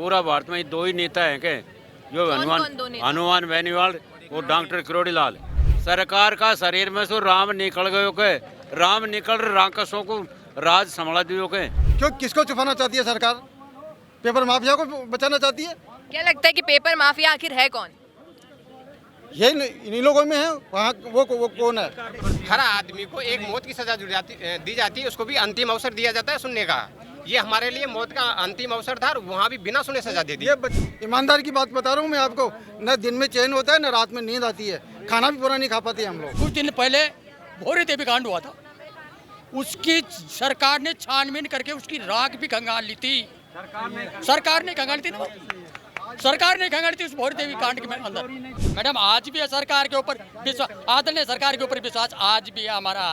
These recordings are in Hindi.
पूरा भारत में दो ही नेता हैं के जो हनुमान बेनीवाल और डॉक्टर किरोड़ीलाल। सरकार का शरीर में से राम निकल गयो के, राम निकल राक्षसों को राज संभाला दियो के। क्यों किसको छुपाना चाहती है सरकार? पेपर माफिया को बचाना चाहती है। क्या लगता है कि पेपर माफिया आखिर है कौन? यही इन्हीं लोगों में है। वहाँ वो कौन है? हर आदमी को एक मौत की सजा दी जाती है, उसको भी अंतिम अवसर दिया जाता है सुनने का। ये हमारे लिए मौत का अंतिम अवसर था, वहाँ भी बिना सुने सजा दे दी। ये ईमानदारी की बात बता रहा हूँ मैं आपको। न दिन में चैन होता है न रात में नींद आती है। खाना भी पूरा नहीं खा पाते हम लोग। कुछ दिन पहले भोरे देवी कांड हुआ था, उसकी सरकार ने छानबीन करके उसकी राख भी खंगाल ली थी। सरकार ने खंगाली थी ना, सरकार ने खंगाली थी उस भोरे देवी कांड के अंदर। मैडम आज भी है सरकार के ऊपर विश्वास, आदरणीय सरकार के ऊपर विश्वास आज भी है हमारा,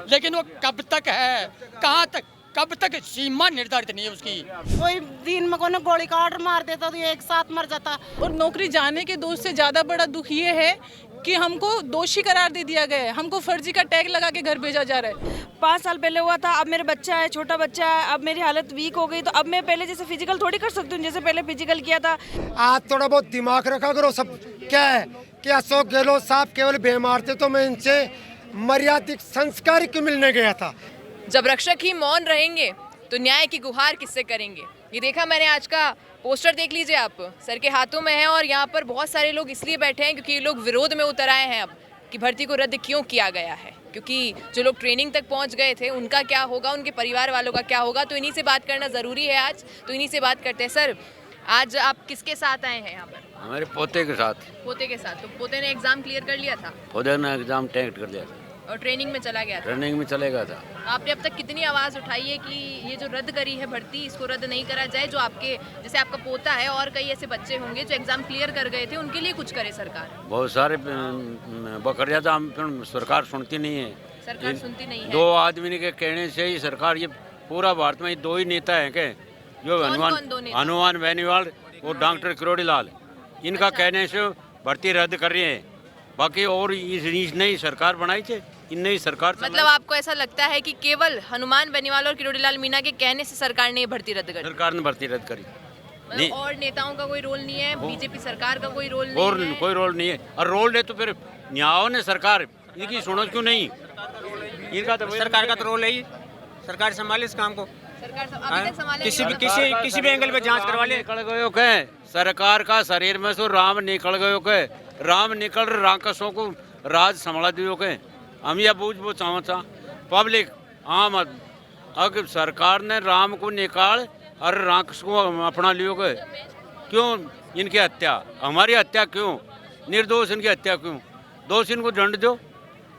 लेकिन वो कब तक है, कहाँ तक, कब तक सीमा निर्धारित नहीं है उसकी। कोई दिन में कोई गोली काट मार देता तो एक साथ मर जाता। और नौकरी जाने के दोष से ज़्यादा बड़ा दुख ये है कि हमको दोषी करार दे दिया गया है, हमको फर्जी का टैग लगा के घर भेजा जा रहा है। 5 साल पहले हुआ था, अब मेरे बच्चा है, छोटा बच्चा है, अब मेरी हालत वीक हो गई, तो अब मैं पहले जैसे फिजिकल थोड़ी कर सकती हूँ जैसे पहले फिजिकल किया था। आज थोड़ा बहुत दिमाग रखा करो। सब क्या है कि अशोक गहलोत साहब केवल बीमार थे तो मैं इनसे मर्यादित संस्कार क्यों मिलने गया था। जब रक्षक ही मौन रहेंगे तो न्याय की गुहार किससे करेंगे? ये देखा मैंने आज का पोस्टर, देख लीजिए आप, सर के हाथों में है और यहाँ पर बहुत सारे लोग इसलिए बैठे हैं क्योंकि ये लोग विरोध में उतर आए हैं अब कि भर्ती को रद्द क्यों किया गया है। क्योंकि जो लोग ट्रेनिंग तक पहुँच गए थे उनका क्या होगा, उनके परिवार वालों का क्या होगा, तो इन्हीं से बात करना ज़रूरी है आज। तो इन्हीं से बात करते हैं। सर, आज आप किसके साथ आए हैं यहाँ पर? हमारे पोते के साथ। पोते के साथ। तो पोते ने एग्जाम क्लियर कर लिया था? पोते ने एग्जाम टैक्ट कर लिया था और ट्रेनिंग में चला गया था? ट्रेनिंग में चलेगा था। आपने अब तक कितनी आवाज़ उठाई है कि ये जो रद्द करी है भर्ती, इसको रद्द नहीं करा जाए? जो आपके जैसे आपका पोता है और कई ऐसे बच्चे होंगे जो एग्जाम क्लियर कर गए थे, उनके लिए कुछ करे सरकार? बहुत सारे बकर जाता, हम फिर सरकार सुनती नहीं है। सरकार सुनती नहीं है। 2 आदमी के कहने से ही सरकार, ये पूरा भारत में दो ही नेता हैं के जो हनुमान बेनीवाल और डॉक्टर किरोड़ीलाल, इनका कहने से भर्ती रद्द कर रही है। बाकी और इस नहीं सरकार बनाई थे, इन ही सरकार। मतलब आपको ऐसा लगता है कि केवल हनुमान बेनीवाल और किरोड़ीलाल मीणा के कहने से सरकार ने भर्ती रद्द करी? सरकार ने भर्ती रद्द करी। मतलब और नेताओं का कोई रोल नहीं है, बीजेपी सरकार का कोई रोल नहीं है? कोई रोल नहीं है। और रोल है तो फिर न्याय ने सरकार इनकी सुनो क्यों नहीं? इनका तो सरकार का तो रोल है ही, सरकार संभाले इस काम को। सरकार अभी तक संभाले किसी भी एंगल पे जांच करवा ले। निकल गयो के सरकार का शरीर में से राम निकल गयो के, राम निकल राक्षसों को राज संभाला दियो के। हम यह बूझ चाहता पब्लिक आम अगर सरकार ने राम को निकाल और राक्षस को अपना लियो के, क्यों इनकी हत्या, हमारी हत्या क्यों? निर्दोष इनकी हत्या क्यों? दोषी इनको दंड दो,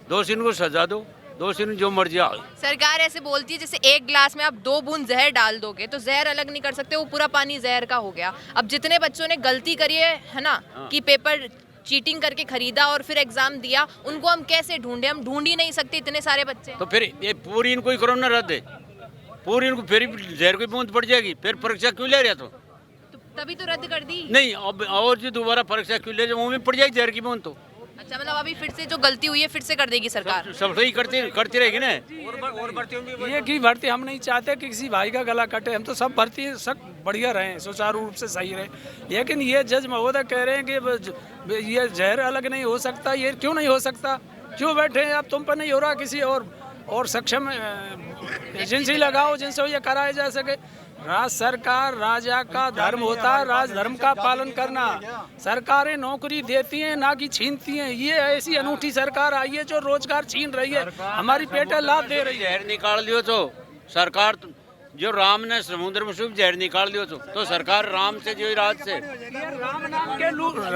दोषी इनको सजा दो, दोषी जो मर्जी आ। सरकार ऐसे बोलती है जैसे एक गिलास में आप 2 बूंद जहर डाल दोगे तो जहर अलग नहीं कर सकते, वो पूरा पानी जहर का हो गया। अब जितने बच्चों ने गलती करी है ना, कि पेपर चीटिंग करके खरीदा और फिर एग्जाम दिया, उनको हम कैसे ढूंढे? हम ढूंढ ही नहीं सकते, इतने सारे बच्चे। तो फिर ये पूरी इनको ही कोरोना रद्द है, पूरी इनको फिर जहर की बूंद पड़ जाएगी, फिर परीक्षा क्यों ले रहा? तो तभी तो रद्द कर दी नहीं, अब और जो दोबारा परीक्षा क्यों ले रहे, वो में पड़ जाएगी जहर की बूंद। तो अच्छा, मतलब अभी फिर से जो गलती हुई है फिर से कर देगी सरकार? सब सही करती रहेगी ना। और भर्तियों में ये की भर्ती हम नहीं चाहते कि किसी भाई का गला कटे, हम तो सब भर्ती सब बढ़िया रहें, सुचारू रूप से सही रहे। लेकिन ये जज महोदय कह रहे हैं कि ये जहर अलग नहीं हो सकता। ये क्यों नहीं हो सकता? क्यों बैठे हैं? अब तुम पर नहीं हो रहा, किसी और सक्षम एजेंसी लगाओ जिनसे ये कराया जा सके। राज सरकार, राजा का धर्म होता है राज धर्म का पालन करना। सरकारें नौकरी देती हैं ना कि छीनती हैं। ये ऐसी अनूठी सरकार आई है जो रोजगार छीन रही है, हमारी पेटें लात दे रही है। जहर निकाल लियो तो सरकार, जो राम ने समुद्र में से जहर निकाल दियो तो सरकार राम से जो राज से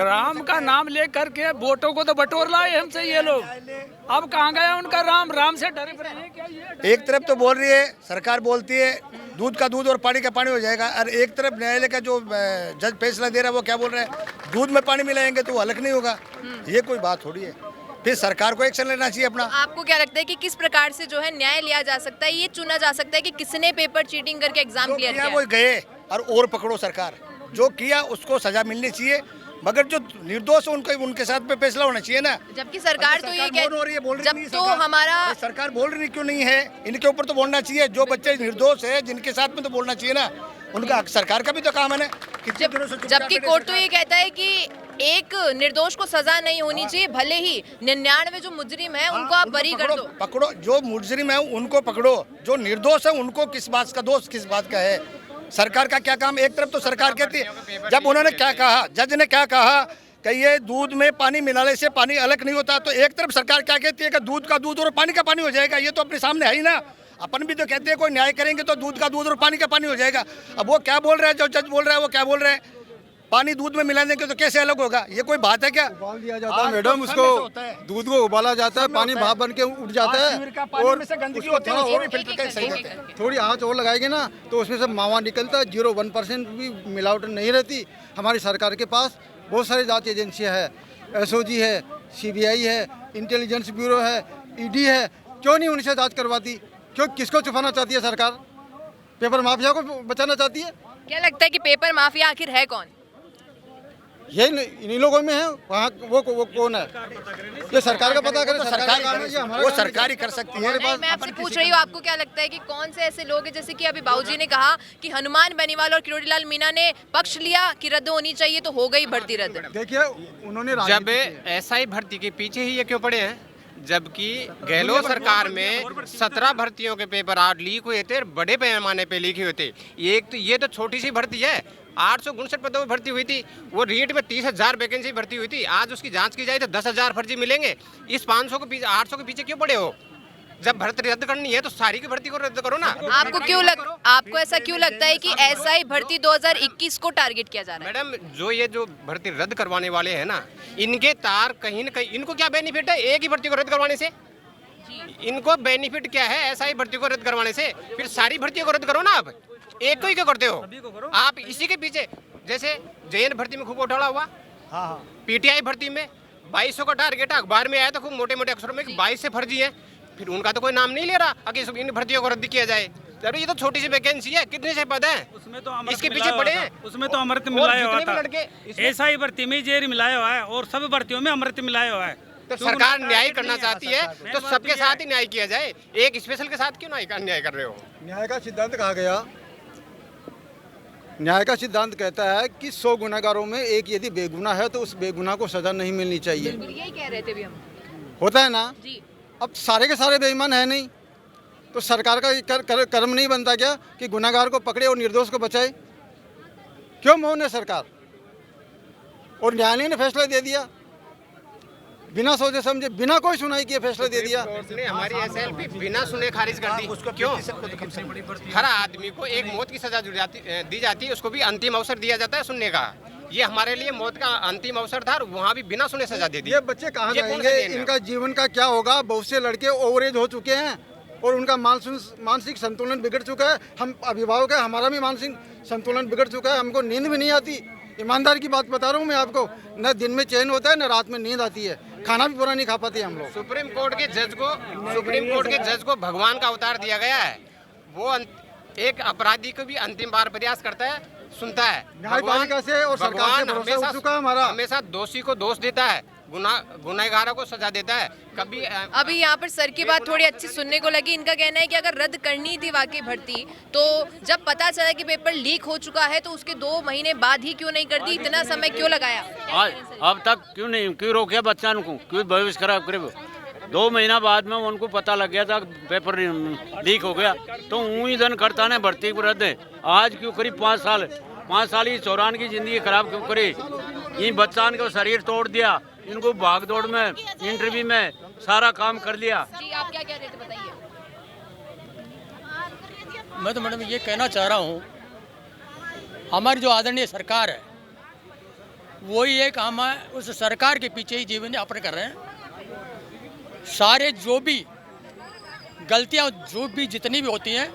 राम का नाम ले करके वोटों को तो बटोर लाए हमसे ये लोग। अब कहाँ गया उनका राम? राम से डरे पड़े हैं क्या ये? एक तरफ तो बोल रही है सरकार, बोलती है दूध का दूध और पानी का पानी हो जाएगा, और एक तरफ न्यायालय का जो जज फैसला दे रहा है वो क्या बोल रहा है, दूध में पानी मिलाएंगे तो वो अलग नहीं होगा। ये कोई बात थोड़ी है। फिर सरकार को एक्शन लेना चाहिए अपना। आपको क्या लगता है कि किस प्रकार से जो है न्याय लिया जा सकता है? ये चुना जा सकता है कि किसने पेपर चीटिंग करके एग्जाम क्लियर किया? वो गए और पकड़ो सरकार, जो किया उसको सजा मिलनी चाहिए, मगर जो निर्दोष उनके साथ पे फैसला होना चाहिए ना। जबकि सरकार तो ये जब तो हमारा सरकार बोल रही क्यों नहीं है? इनके ऊपर तो बोलना चाहिए। जो बच्चे निर्दोष है जिनके साथ में तो बोलना चाहिए ना, उनका सरकार का भी तो काम है ना। कितने दिनों से चुपचाप जबकि बैठे कोर्ट तो सरकार? ये कहता है कि एक निर्दोष को सजा नहीं होनी चाहिए, भले ही 99 जो मुजरिम है उनको आप बरी कर दो। पकड़ो, जो मुजरिम है उनको पकड़ो, जो निर्दोष है उनको किस बात का दोष, किस बात का है? सरकार का क्या काम? एक तरफ तो सरकार कहती है, जब उन्होंने क्या कहा, जज ने क्या कहा कि ये दूध में पानी मिलाने से पानी अलग नहीं होता, तो एक तरफ सरकार क्या कहती है कि दूध का दूध और पानी का पानी हो जाएगा। ये तो अपने सामने है ही ना। अपन भी तो कहते हैं कोई न्याय करेंगे तो दूध का दूध और पानी का पानी हो जाएगा। अब वो क्या बोल रहा है, जो जज बोल रहा है वो क्या बोल रहे हैं, पानी दूध में मिला देंगे तो कैसे अलग होगा? ये कोई बात है क्या? उबाल दिया जाता है मैडम, उसको दूध को उबाला जाता है, पानी भाप बन के उठ जाता है और थोड़ी आँच और लगाएंगे ना तो उसमें से मावा निकलता है। 0.1% भी मिलावट नहीं रहती। हमारी सरकार के पास बहुत सारी जांच एजेंसियां है, एसओजी है, सीबीआई है, इंटेलिजेंस ब्यूरो है, ईडी है। क्यों नहीं उनसे जांच करवाती? क्यों, किसको छुपाना चाहती है सरकार? पेपर माफिया को बचाना चाहती है? क्या लगता है कि पेपर माफिया आखिर है कौन? यही इन्हीं लोगों में है। वहाँ वो कौन है? ये सरकार का पता करे। सरकार का काम है, ये हमारा वो काम है। सरकार ही कर सकती है। मैं आपसे पूछ रही हूँ, आपको क्या लगता है कि कौन से ऐसे लोग हैं, जैसे कि अभी बाबूजी ने कहा कि हनुमान बेनीवाल और किरोड़ीलाल मीणा ने पक्ष लिया कि रद्द होनी चाहिए, तो हो गई भर्ती रद्द। देखिए उन्होंने जब एसआई भर्ती के पीछे ही ये क्यों पड़े हैं, जबकि गहलोत सरकार में 17 भर्तियों के पेपर आज लीक हुए थे, बड़े पैमाने पे लीक हुए थे। एक तो ये तो छोटी सी भर्ती है, 859 पदों में भर्ती हुई थी। वो रीट में 30,000 वैकेंसी भर्ती हुई थी। आज उसकी जांच की जाए तो 10,000 फर्जी मिलेंगे। इस 500 के पीछे, 800 के पीछे क्यों पड़े हो? जब भर्ती रद्द करनी है तो सारी की भर्ती को रद्द करो ना। आपको ऐसा क्यों लगता है कि एसआई भर्ती 2021 को टारगेट किया जा रहा है? मैडम, जो भर्ती रद्द करवाने वाले हैं ना, इनके तार कहीं न कहीं, इनको क्या बेनिफिट है एक ही भर्ती को रद्द करवाने से? इनको बेनिफिट क्या है एसआई भर्ती को रद्द करवाने से? फिर सारी भर्तियों को रद्द करो ना। आप एक को ही क्यों करते हो? आप इसी के पीछे, जैसे जेएन भर्ती में खूब घोटाला हुआ, पीटीआई भर्ती में 2200 का टारगेट अखबार में आया था खूब मोटे मोटे अक्षरों में कि 22 से फर्जी है। फिर उनका तो कोई नाम नहीं ले रहा कि इन भर्तियों को रद्द किया जाए। अरे ये तो छोटी सी वैकेंसी है, कितने से पद हैं? उसमें तो अमृत इसके मिलाया पीछे पड़े हुआ हैं। था। उसमें तो अमृत मिलाया हुआ था। लड़के एसआई भर्ती में जेर मिलाया हुआ है और सब भर्तियों में अमृत मिलाया हुआ है। तो सरकार न्याय करना चाहती है तो सबके साथ ही न्याय किया जाए, एक स्पेशल के साथ क्यों न्याय कर रहे हो? न्याय का सिद्धांत कहा गया, न्याय का सिद्धांत कहता है कि 100 गुनाहगारों में एक यदि बेगुनाह है तो उस बेगुनाह को सजा नहीं मिलनी चाहिए। यही कह रहे थे भी हम। होता है ना जी। अब सारे के सारे बेईमान है नहीं, तो सरकार का कर्म नहीं बनता क्या कि गुनाहगार को पकड़े और निर्दोष को बचाए? क्यों मौन है सरकार? और न्यायालय ने फैसला दे दिया, बिना सोचे समझे, बिना कोई सुनाई किए फैसला दे दिया। कोर्ट ने हमारी एसएलपी बिना सुने खारिज कर दी। क्यों? हर आदमी को एक मौत की सजा दी जाती है, उसको भी अंतिम अवसर दिया जाता है सुनने का। ये हमारे लिए मौत का अंतिम अवसर था, वहाँ भी बिना सुने सजा दे दी। ये बच्चे कहाँ जाएंगे? इनका जीवन का क्या होगा? बहुत से लड़के ओवरेज हो चुके हैं और उनका मानसिक संतुलन बिगड़ चुका है। हम अभिभावक हैं, हमारा भी मानसिक संतुलन बिगड़ चुका है। हमको नींद भी नहीं आती। ईमानदार की बात बता रहा हूँ मैं आपको, न दिन में चैन होता है न रात में नींद आती है। खाना भी पूरा नहीं खा पाते हम लोग। सुप्रीम कोर्ट के जज को भगवान का अवतार दिया गया है। वो एक अपराधी को भी अंतिम बार प्रयास करता है, सुनता है। न्यायपालिका से और सरकार से भरोसा उठ चुका है हमारा। हमेशा दोषी को दोष देता है, गुनाहगारों को सजा देता है। कभी अभी यहाँ पर सर की बात थोड़ी अच्छी सुनने को लगी। इनका कहना है कि अगर रद्द करनी थी वाकई भर्ती, तो जब पता चला कि पेपर लीक हो चुका है तो उसके 2 महीने बाद ही क्यों नहीं कर दी? इतना समय क्यों लगाया? आज अब तक क्यों रोके बच्चा को? क्यों भविष्य खराब करे? 2 महीना बाद में उनको पता लग गया था पेपर लीक हो गया, तो ऊँही धन करता ने भर्ती को रद्द। आज क्यों करी? 5 साल ही चौरान की जिंदगी खराब क्यों करी? इन बच्चान को शरीर तोड़ दिया, इनको भाग दौड़ में, इंटरव्यू में सारा काम कर लिया। जी, आप क्या कह रहे थे, बताइए। मैं तो मैडम ये कहना चाह रहा हूँ, हमारी जो आदरणीय सरकार है वही एक, हम उस सरकार के पीछे ही जीवन यापन कर रहे हैं। सारे जो भी गलतियाँ जो भी जितनी भी होती हैं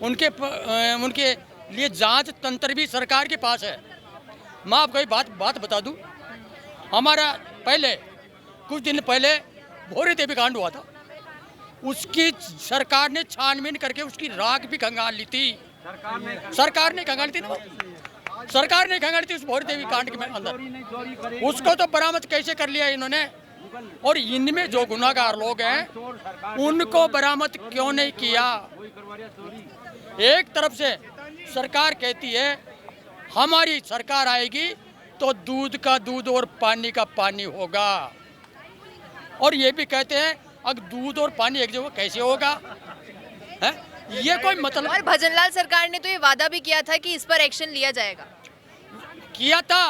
उनके लिए जांच तंत्र भी सरकार के पास है। मैं आपको एक बात बता दूं, हमारा पहले कुछ दिन पहले भोरे देवी कांड हुआ था, उसकी सरकार ने छानबीन करके उसकी राख भी खंगाल ली थी। सरकार ने खंगाली थी ना, सरकार ने खंगाली थी उस भोरे देवी कांड के अंदर। उसको तो बरामद कैसे कर लिया इन्होंने? और इनमें जो गुनाहगार लोग हैं उनको बरामद क्यों नहीं किया? एक तरफ से सरकार कहती है हमारी सरकार आएगी तो दूध का दूध और पानी का पानी होगा। और ये भी कहते हैं अगर दूध और पानी एक जगह कैसे होगा है? ये कोई मतलब। और भजनलाल सरकार ने तो ये वादा भी किया था कि इस पर एक्शन लिया जाएगा। किया था,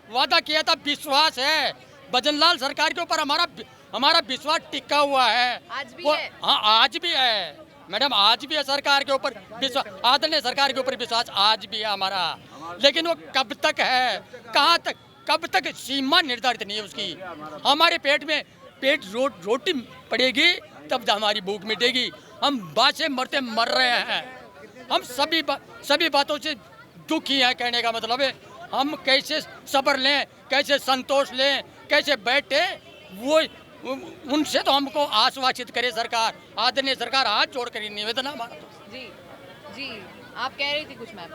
वादा किया था, विश्वास है भजनलाल सरकार के ऊपर हमारा विश्वास टिका हुआ है। आज भी है? हाँ आज भी है मैडम, आज भी है सरकार के ऊपर विश्वास, आदरणीय सरकार के ऊपर विश्वास आज भी है हमारा। लेकिन वो कब तक है, कहाँ तक, कब तक, सीमा निर्धारित नहीं है उसकी। हमारे पेट में रोटी पड़ेगी तब हमारी भूख मिटेगी। हम बासे मरते मर रहे हैं। हम सभी बातों से दुखी हैं, कहने का मतलब है हम कैसे सब्र लें, कैसे संतोष लें, कैसे बैठे, वो उनसे तो हमको आश्वासित करे सरकार, आदरणीय सरकार, हाथ जोड़कर निवेदन हमारा। जी आप कह रही थी कुछ मैम।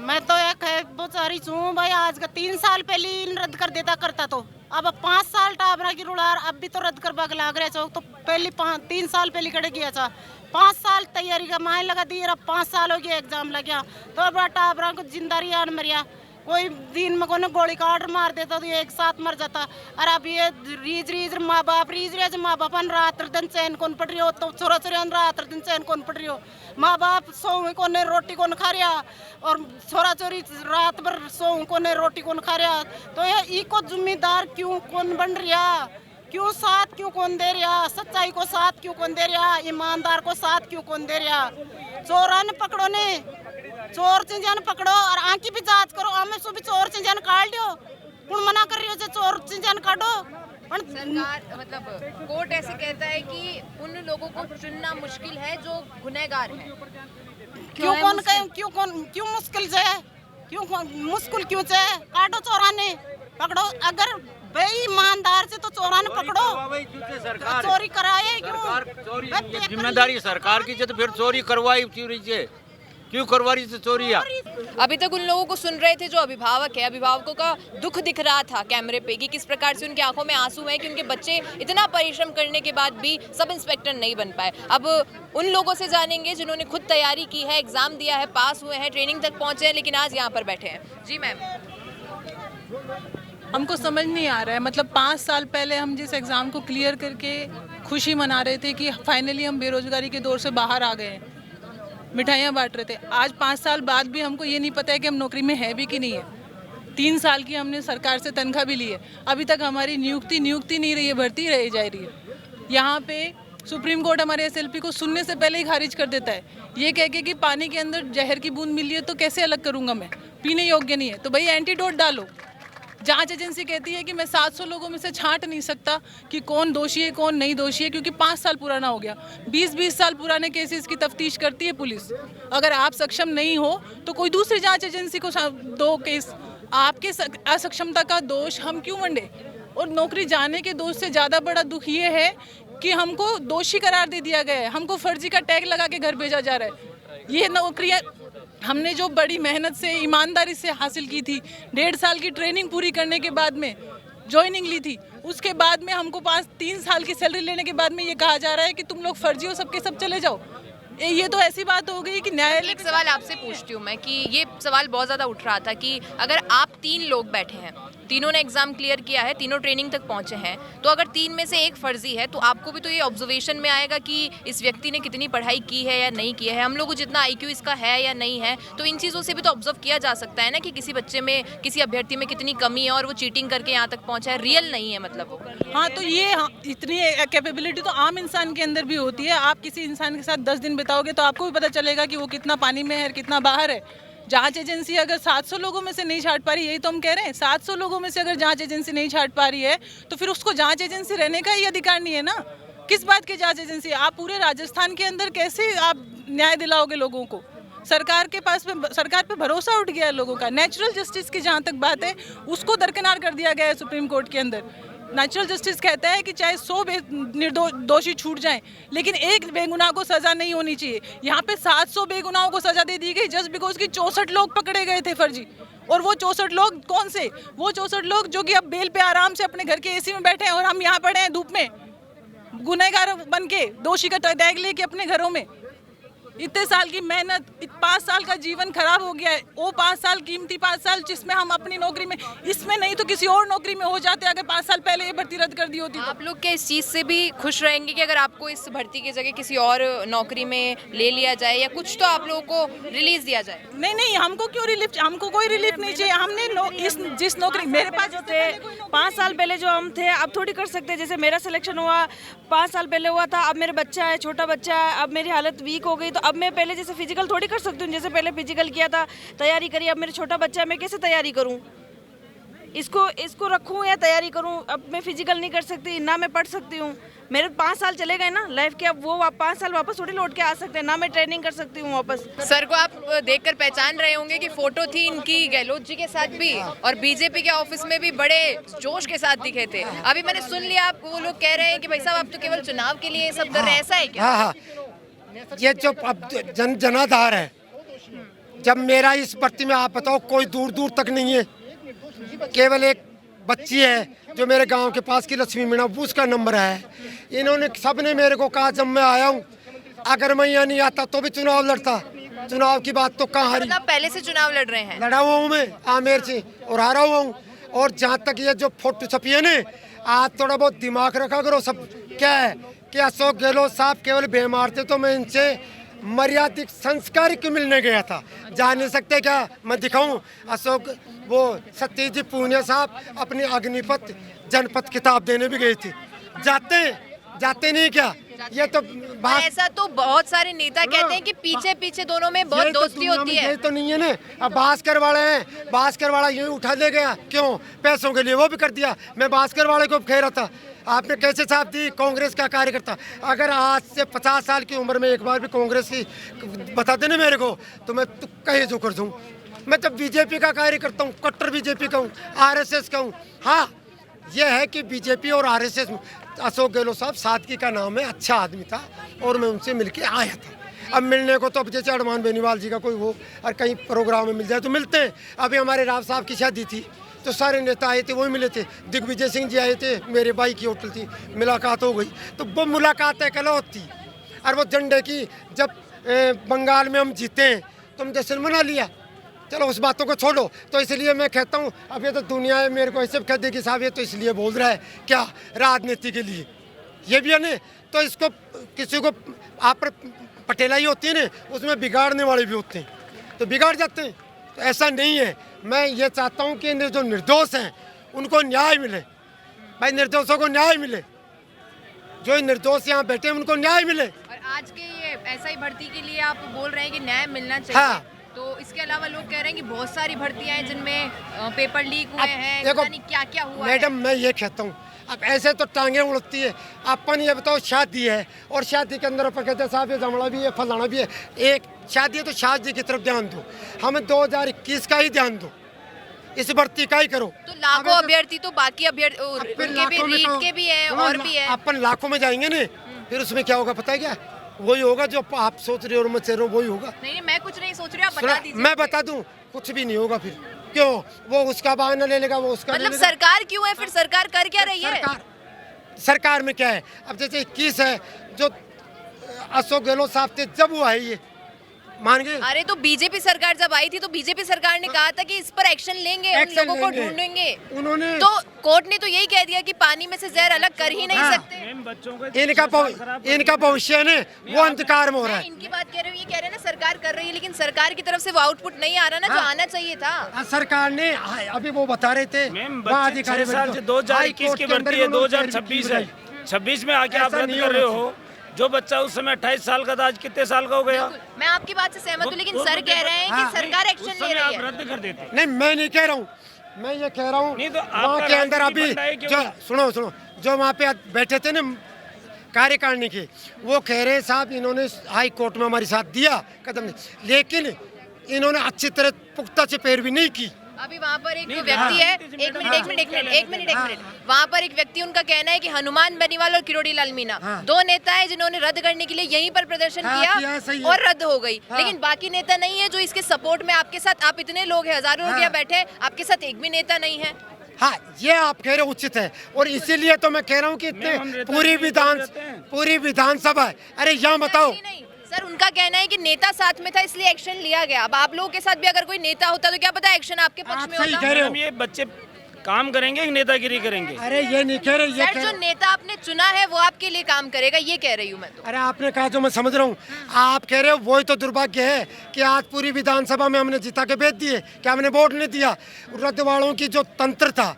मैं तो एक बेचारी हूँ भाई, आज का 3 साल पहले इन रद्द कर देता करता तो अब 5 साल टाबरा की रुड़ार अब भी तो रद्द करवा के लाग रहे छो। तो पहले 3 साल पहले कड़े किया था, 5 साल तैयारी का माइन लगा दी, अब 5 साल हो गया एग्जाम लग गया तो अब टाबरा को जिंदा रिया मरिया। कोई दिन में कोई गोली काट मार देता तो एक साथ मर जाता। और अब ये रीज माँ बाप माँ बाप रात दिन चैन कौन पड़ रही हो, तो छोरा छोरा रात दिन चैन कौन पड़ रही हो। माँ बाप सो को रोटी कौन खा रहा और छोरा छोरी रात भर सो को रोटी कौन खा रहा। तो ये इको जिम्मेदार क्यों कौन बन रहा, क्यों साथ क्यों कौन दे रहा, सच्चाई को साथ क्यों कौन दे रहा, ईमानदार को साथ क्यों कौन दे रहा। चोरा ने पकड़ो ने, चोर चिंजन पकड़ो और आंकी भी जांच करो। हमें सो भी चोर चिंजन काट लियो, कौन मना कर रही हो चोर चिंजन काटो। सरकार मतलब कोर्ट ऐसे कहता है कि उन लोगों को चुनना मुश्किल है जो गुनहगार हैं। क्यों मुश्किल से, क्यों मुश्किल क्यों से, काटो चोराने पकड़ो। अगर बेईमानदार से तो चोराने पकड़ो, चोरी कराए क्यों? जिम्मेदारी सरकार की, तो फिर चोरी करवाई से क्यों करवा रही थी चोरिया। अभी तक उन लोगों को सुन रहे थे जो अभिभावक है, अभिभावकों का दुख दिख रहा था कैमरे पे कि किस प्रकार से उनकी आंखों में आंसू हैं कि उनके बच्चे इतना परिश्रम करने के बाद भी सब इंस्पेक्टर नहीं बन पाए। अब उन लोगों से जानेंगे जिन्होंने खुद तैयारी की है, एग्जाम दिया है, पास हुए हैं, ट्रेनिंग तक पहुंचे हैं, लेकिन आज यहाँ पर बैठे हैं। जी मैम। हमको समझ नहीं आ रहा है, मतलब 5 साल पहले हम जिस एग्ज़ाम को क्लियर करके खुशी मना रहे थे कि फाइनली हम बेरोजगारी के दौर से बाहर आ गए हैं, मिठाइयाँ बांट रहे थे, आज 5 साल बाद भी हमको ये नहीं पता है कि हम नौकरी में है भी कि नहीं है। 3 साल की हमने सरकार से तनख्वाह भी ली है, अभी तक हमारी नियुक्ति नहीं रही है, भर्ती रही जा रही है। यहाँ पे सुप्रीम कोर्ट हमारे SLP को सुनने से पहले ही खारिज कर देता है, ये कह के कि पानी के अंदर जहर की बूंद मिली है तो कैसे अलग करूँगा मैं, पीने योग्य नहीं है, तो भाई एंटीडोट डालो। जांच एजेंसी कहती है कि मैं 700 लोगों में से छांट नहीं सकता कि कौन दोषी है कौन नहीं दोषी है, क्योंकि 5 साल पुराना हो गया। 20-20 साल पुराने केसेस की तफ्तीश करती है पुलिस। अगर आप सक्षम नहीं हो तो कोई दूसरी जांच एजेंसी को दो केस। आपके असक्षमता का दोष हम क्यों मंडे? और नौकरी जाने के दोष से ज़्यादा बड़ा दुख ये है कि हमको दोषी करार दे दिया गया है, हमको फर्जी का टैग लगा के घर भेजा जा रहा है। ये नौकरियाँ हमने जो बड़ी मेहनत से ईमानदारी से हासिल की थी, 1.5 साल की ट्रेनिंग पूरी करने के बाद में ज्वाइनिंग ली थी, उसके बाद में हमको 3 साल की सैलरी लेने के बाद में ये कहा जा रहा है कि तुम लोग फर्जी हो, सबके सब चले जाओ। ये तो ऐसी बात हो गई कि न्यायालय। एक सवाल आपसे पूछती हूँ मैं कि ये सवाल बहुत ज़्यादा उठ रहा था कि अगर आप 3 लोग बैठे हैं, तीनों ने एग्जाम क्लियर किया है, तीनों ट्रेनिंग तक पहुंचे हैं, तो अगर 3 में से एक फर्जी है तो आपको भी तो ये ऑब्जर्वेशन में आएगा कि इस व्यक्ति ने कितनी पढ़ाई की है या नहीं की है, हम लोगों जितना IQ इसका है या नहीं है। तो इन चीज़ों से भी तो ऑब्जर्व किया जा सकता है ना कि किसी बच्चे में, किसी अभ्यर्थी में कितनी कमी है और वो चीटिंग करके यहाँ तक पहुँचा है, रियल नहीं है मतलब। हाँ, तो ये इतनी कैपेबिलिटी तो आम इंसान के अंदर भी होती है। आप किसी इंसान के साथ 10 दिन बिताओगे तो आपको भी पता चलेगा कि वो कितना पानी में है और कितना बाहर है। जांच एजेंसी अगर 700 लोगों में से नहीं छांट पा रही, यही तो हम कह रहे हैं, 700 लोगों में से अगर जांच एजेंसी नहीं छांट पा रही है तो फिर उसको जांच एजेंसी रहने का ही अधिकार नहीं है ना। किस बात की जांच एजेंसी? आप पूरे राजस्थान के अंदर कैसे आप न्याय दिलाओगे लोगों को? सरकार के पास सरकार पे भरोसा उठ गया है लोगों का। नेचुरल जस्टिस की जहाँ तक बात है उसको दरकिनार कर दिया गया है सुप्रीम कोर्ट के अंदर। नेचुरल जस्टिस कहता है कि चाहे 100 दोषी छूट जाएं, लेकिन एक बेगुनाह को सज़ा नहीं होनी चाहिए। यहाँ पे 700 बेगुनाहों को सज़ा दे दी गई जस्ट बिकॉज कि 64 लोग पकड़े गए थे फर्जी। और वो 64 लोग कौन से? वो 64 लोग जो कि अब बेल पे आराम से अपने घर के AC में बैठे हैं और हम यहाँ पड़े हैं धूप में, गुनहगार बन के, दोषी का टैग लेके अपने घरों में। इतने साल की मेहनत, 5 साल का जीवन खराब हो गया है। वो 5 साल कीमती 5 साल जिसमें हम अपनी नौकरी में, इसमें नहीं तो किसी और नौकरी में हो जाते अगर 5 साल पहले ये भर्ती रद्द कर दी होती। आप लोग क्या इस चीज़ से भी खुश रहेंगे कि अगर आपको इस भर्ती की जगह किसी और नौकरी में ले लिया जाए या कुछ तो आप लोगों को रिलीज दिया जाए? नहीं नहीं, हमको क्यों रिलीफ, हमको कोई रिलीफ नहीं चाहिए। हमने जिस नौकरी मेरे पास थे 5 साल पहले जो हम थे अब थोड़ी कर सकते। जैसे मेरा सिलेक्शन हुआ 5 साल पहले हुआ था, अब मेरा बच्चा है, छोटा बच्चा है, अब मेरी हालत वीक हो गई, तो अब मैं पहले जैसे फिजिकल थोड़ी कर सकती हूँ। जैसे पहले फिजिकल किया था, तैयारी करी, अब मेरा छोटा बच्चा है, मैं कैसे तैयारी करूँ? इसको रखूँ या तैयारी करूँ? अब मैं फिजिकल नहीं कर सकती, ना मैं पढ़ सकती हूँ। मेरे 5 साल चले गए ना लाइफ के, अब वो 5 साल वापस थोड़ी लौट के आ सकते हैं, ना मैं ट्रेनिंग कर सकती हूँ वापस। सर को आप देखकर पहचान रहे होंगे कि फोटो थी इनकी गहलोत जी के साथ भी और बीजेपी के ऑफिस में भी बड़े जोश के साथ दिखे थे। अभी मैंने सुन लिया आप, वो लोग कह रहे हैं कि भाई साहब आप तो केवल चुनाव के लिए सब कर रहे हैं, ऐसा है क्या? हाँ, ये जो अब जनाधार है, जब मेरा इस भर्ती में आप बताओ कोई दूर दूर तक नहीं है, केवल एक बच्ची है जो मेरे गांव के पास की लक्ष्मी मीणा, उसका नंबर है। इन्होंने सबने मेरे को कहा जब मैं आया हूँ अगर मैं यहाँ नहीं आता तो भी चुनाव लड़ता। चुनाव की बात तो कहाँ हारी, आप पहले से चुनाव लड़ रहे हैं? लड़ा हुआ हूँ मैं आमेर से और हारा हुआ हूँ। और जहाँ तक ये जो फोटो छपी है न, आज थोड़ा बहुत दिमाग रखा करो। सब क्या है कि अशोक गहलोत साहब केवल बेमार थे तो मैं इनसे मर्यादिक संस्कार क्यों मिलने गया था, जा नहीं सकते क्या? मैं दिखाऊं अशोक, वो सत्यजीत पूनिया साहब अपनी अग्निपथ जनपद किताब देने भी गए थे। जाते नहीं क्या? ये तो बात, ऐसा तो बहुत सारे नेता कहते हैं कि पीछे पीछे दोनों में बहुत दोस्ती होती है। ये तो नहीं है ना। अब भास्कर वाले हैं, भास्कर वाला यूँ उठा ले गया, क्यों? पैसों के लिए वो भी कर दिया। मैं भास्कर वाले को कह रहा था आपने कैसे साथ दी, कांग्रेस का कार्यकर्ता। अगर आज से 50 साल की उम्र में एक बार भी कांग्रेस की बता देना मेरे को तो मैं तो कहीं जो कर दूँ। मैं तो बीजेपी का कार्यकर्ता हूँ, कट्टर बीजेपी का हूँ, आरएसएस का हूँ। हाँ, यह है कि बीजेपी और आरएसएस, अशोक गहलोत साहब सादगी का नाम है, अच्छा आदमी था और मैं उनसे मिलके आया था। अब मिलने को तो अब जैसे अरमान बेनीवाल जी का कोई वो और कहीं प्रोग्राम में मिल जाए तो मिलते हैं। अभी हमारे राव साहब की शादी थी तो सारे नेता आए थे, वही मिले थे। दिग्विजय सिंह जी आए थे, मेरे भाई की होटल थी, मुलाकात हो गई। तो वो मुलाकात एकलौत थी। और वो झंडे की जब बंगाल में हम जीते हैं तो हम जश्न मना लिया। चलो उस बातों को छोड़ो। तो इसलिए मैं कहता हूँ अब ये तो दुनिया है मेरे को ऐसे कह दे कि साहब ये तो इसलिए बोल रहा है क्या, राजनीति के लिए। ये भी है ना, तो इसको किसी को आप पटेलाई होती है ना, उसमें बिगाड़ने वाले भी होते हैं तो बिगाड़ जाते हैं। तो ऐसा नहीं है। मैं ये चाहता हूँ कि जो निर्दोष हैं उनको न्याय मिले। भाई निर्दोषों को न्याय मिले, जो निर्दोष यहाँ बैठे हैं उनको न्याय मिले। और आज के ये SI भर्ती के लिए आप बोल रहे हैं कि न्याय मिलना चाहिए। हाँ। तो इसके अलावा लोग कह रहे हैं कि बहुत सारी भर्तियां हैं जिनमें पेपर लीक हुए हैं, पता नहीं क्या क्या हुआ है। मैडम मैं ये कहता हूँ अब ऐसे तो टांगे उड़ती है। अपन ये बताओ शादी है और शादी के अंदर अपन कहते हैं साहब ये जमड़ा भी है, फलाना भी है। एक शादी है तो शादी की तरफ ध्यान दो, हमें 2021 का ही ध्यान दो, इस भर्ती का ही करो। तो लाखों अभ्यर्थी तो बाकी अभ्यर्थी उनके भी रीट के भी हैं और भी है। अपन लाखों में जाएंगे ना, फिर उसमें क्या होगा पता है क्या? वही होगा जो आप सोच रहे हो और मैं कह रहा हूँ, वही होगा। नहीं मैं कुछ नहीं सोच रही, आप बता दीजिए। मैं बता दूं कुछ भी नहीं होगा। फिर क्यों? वो उसका बहाना ले लेगा, वो उसका मतलब सरकार क्यों है फिर? सरकार कर क्या रही है? सरकार में क्या है? अब जैसे 21 है जो अशोक गहलोत साहब थे जब वो आई है, मान गए। अरे तो बीजेपी सरकार जब आई थी तो बीजेपी सरकार ने कहा था कि इस पर एक्शन लेंगे, उन लोगों को ढूंढेंगे। उन्होंने तो कोर्ट ने तो यही कह दिया कि पानी में से जहर अलग कर ही नहीं सकते। इनका भविष्य है वो अंधकार में हो रहा है। इनकी बात कह रही हूँ, ये कह रहे हैं ना सरकार कर रही है, लेकिन सरकार की तरफ से वो आउटपुट नहीं आ रहा ना, जो आना चाहिए था। सरकार ने अभी वो बता रहे थे 2021 की भर्ती है, 2026 है, 26 में आके आप रद्द कर रहे हो। जो बच्चा उस समय 28 साल का था आज कितने साल का हो गया? मैं आपकी बात से सहमत हूँ, लेकिन सर कह रहे हैं कि सरकार एक्शन ले रही है। रद्द कर देते। नहीं मैं नहीं कह रहा हूँ, मैं ये कह रहा हूँ वहाँ के अंदर अभी जो सुनो जो वहाँ पे बैठे थे ना कार्यकारिणी के, वो कह रहे हैं साहब इन्होंने हाई कोर्ट में हमारे साथ दिया कदम नहीं, लेकिन इन्होंने अच्छी तरह पुख्ता से पैरवी नहीं की। अभी वहाँ पर एक व्यक्ति है, एक मिनट, वहाँ पर एक व्यक्ति, उनका कहना है कि हनुमान बेनीवाल और किरोड़ी लाल मीणा दो नेता है जिन्होंने रद्द करने के लिए यहीं पर प्रदर्शन किया और रद्द हो गई। लेकिन बाकी नेता नहीं है जो इसके सपोर्ट में आपके साथ, आप इतने लोग हैं, हजारों लोग यहाँ बैठे हैं, आपके साथ एक भी नेता नहीं है। हाँ ये आप कह रहे हो उचित है, और इसीलिए तो मैं कह रहा हूँ कि इतने पूरी विधानसभा है। अरे यहाँ बताओ सर उनका कहना है कि नेता साथ में था इसलिए एक्शन लिया गया। अब आप लोगों के साथ भी अगर कोई नेता होता तो क्या पता एक्शन आपके पक्ष में होता। हम ये बच्चे काम करेंगे कि नेतागिरी करेंगे? अरे ये नहीं कह रहे, ये सर जो नेता आपने चुना है वो आपके लिए काम करेगा, ये कह रही हूँ मैं तो। अरे आपने कहा जो मैं समझ रहा हूँ, आप कह रहे हो वही तो दुर्भाग्य है कि आज पूरी विधानसभा में हमने जिता के भेज दिए कि हमने वोट नहीं दिया। रद्द वालों की जो तंत्र था,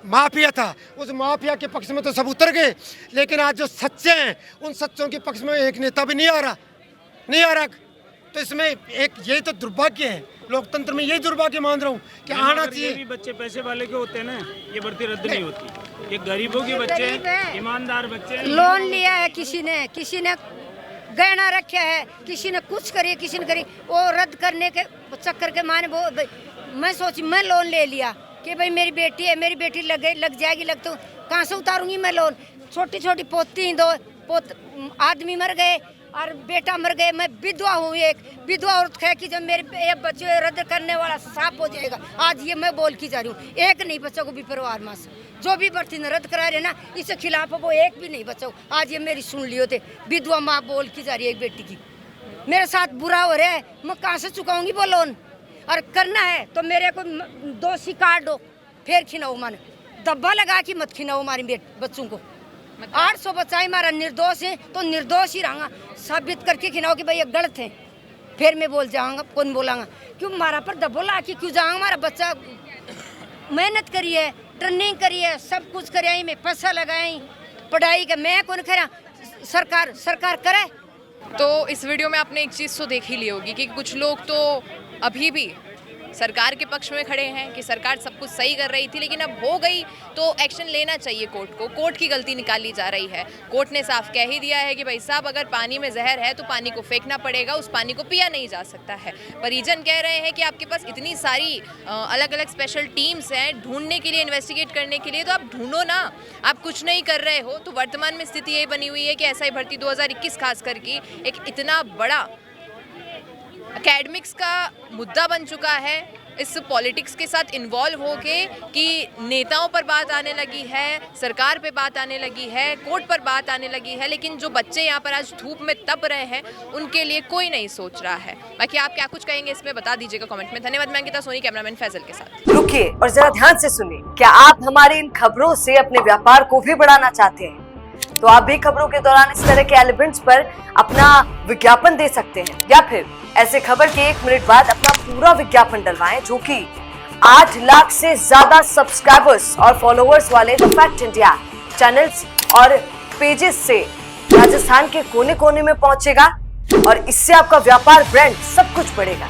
माफिया था, उस माफिया के पक्ष में तो सब उतर गए, लेकिन आज जो सच्चे हैं उन सच्चों के पक्ष में एक नेता भी नहीं आ रहा। तो इसमें एक यही तो दुर्भाग्य है, लोकतंत्र में यही दुर्भाग्य मान रहा हूँ कि आना चाहिए। भी बच्चे पैसे वाले के होते हैं ना, ये भर्ती रद्द नहीं होती। ये गरीबों के बच्चे हैं, ईमानदार बच्चे हैं। लोन लिया है किसी ने गहना रखा है, किसी ने कुछ करिए, किसी ने करी, वो रद्द करने के चक्कर के माने वो मैं सोची मैं लोन ले लिया कि भाई मेरी बेटी है, मेरी बेटी लग जाएगी, तो कहाँ से उतारूंगी मैं लोन। छोटी छोटी पोती, 2 आदमी मर गए और बेटा मर गए। मैं विधवा हूँ, एक विधवा औरत है कि जब मेरे एक बच्चे रद्द करने वाला साफ हो जाएगा। आज ये मैं बोल की जा रही हूँ, एक नहीं बच्चा को भी परिवार में से जो भी भर्ती रद्द करा रहे ना, इसके खिलाफ वो एक भी नहीं बच्चा। आज ये मेरी सुन लियो थे, विधवा माँ बोल की जा रही है एक बेटी की, मेरे साथ बुरा हो रहा है, मैं कहाँ से चुकाऊंगी वो लोन। और करना है तो मेरे को दोषी काट दो, फिर खिनाओ, मन दब्बा लगा कि मत खिनाओ हमारे बच्चों को। 800 बच्चा हमारा निर्दोष है तो निर्दोष ही रहूँगा, साबित करके खिलाओ कि भाई ये गलत है, फिर मैं बोल जाऊँगा, कौन बोलाऊंगा। क्यों हमारा पर दबो ला के क्यों जाऊँगा? हमारा बच्चा मेहनत करी है, ट्रेनिंग करी है, सब कुछ करे, मैं पैसा लगाई पढ़ाई का, मैं कौन करा? सरकार करे। तो इस वीडियो में आपने एक चीज़ तो देख ही ली होगी कि कुछ लोग तो अभी भी सरकार के पक्ष में खड़े हैं कि सरकार सब कुछ सही कर रही थी, लेकिन अब हो गई तो एक्शन लेना चाहिए कोर्ट को। कोर्ट की गलती निकाली जा रही है। कोर्ट ने साफ कह ही दिया है कि भाई साहब अगर पानी में जहर है तो पानी को फेंकना पड़ेगा, उस पानी को पिया नहीं जा सकता है। परिजन कह रहे हैं कि आपके पास इतनी सारी अलग अलग स्पेशल टीम्स हैं ढूंढने के लिए, इन्वेस्टिगेट करने के लिए, तो आप ढूंढो ना, आप कुछ नहीं कर रहे हो। तो वर्तमान में स्थिति यही बनी हुई है कि एसआई भर्ती 2021 खास करके एक इतना बड़ा एकेडमिक्स का मुद्दा बन चुका है, इस पॉलिटिक्स के साथ इन्वॉल्व होके कि नेताओं पर बात आने लगी है, सरकार पे बात आने लगी है, कोर्ट पर बात आने लगी है, लेकिन जो बच्चे यहाँ पर आज धूप में तप रहे हैं उनके लिए कोई नहीं सोच रहा है। बाकी आप क्या कुछ कहेंगे इसमें बता दीजिएगा कमेंट में। धन्यवाद। मैं अंकिता सोनी, कैमरामैन फैजल के साथ। रुकिए और जरा ध्यान से सुनिए, क्या आप हमारी इन खबरों से अपने व्यापार को भी बढ़ाना चाहते हैं? तो आप भी खबरों के दौरान इस तरह के एलिमेंट्स पर अपना विज्ञापन दे सकते हैं, या फिर ऐसे खबर के 1 मिनट बाद अपना पूरा विज्ञापन डलवाएं, जो कि 8 लाख से ज्यादा सब्सक्राइबर्स और फॉलोअर्स वाले द फैक्ट इंडिया चैनल्स और पेजेस से राजस्थान के कोने कोने में पहुंचेगा, और इससे आपका व्यापार, ब्रांड सब कुछ बढ़ेगा।